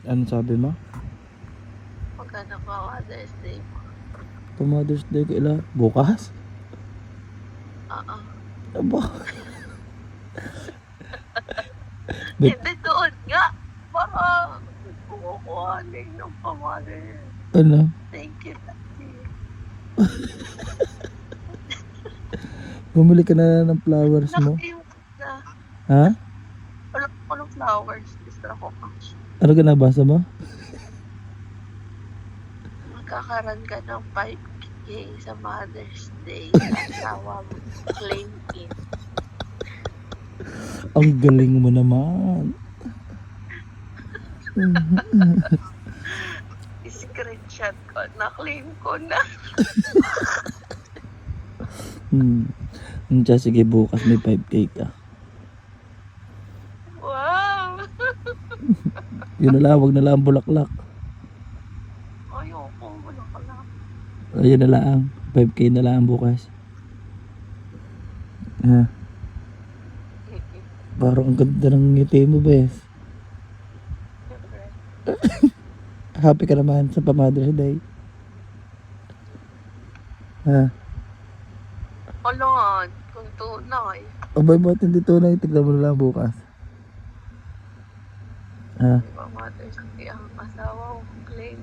Ano sabi mo? Magkano pa Mother's Day mo? Pa Mother's Day kaila? Bukas? Oo. Aba. Bet, Hindi doon nga. Para kumukuhanin ng pa-mother. ano? Thank you, Daddy. Bumili ka na ng flowers mo? Laki yung na. Ha? Wala ko ng flowers. Gusto ko cash. Ano ka nabasa mo? Magkakaroon ka ng 5K sa Mother's Day. Asawa mo. Claim in. Ang galing mo naman. Screenshot ko. Na-claim ko na. Tiyan, sige bukas may 5K ka. Wow! Yun na lang, wag na lang bulaklak. Ayoko. Wala ka lang. Ayun na lang, 5K na lang bukas. Ha? Parang ang ganda ng ngiti mo, bes. Siyempre. Happy ka naman sa pa-Mother's Day. Ha? Alon. Kung tunay. Abay mo at hindi tunay, tignan mo na lang bukas. Ha? Di ba Mother's Day ang asawa ko claim?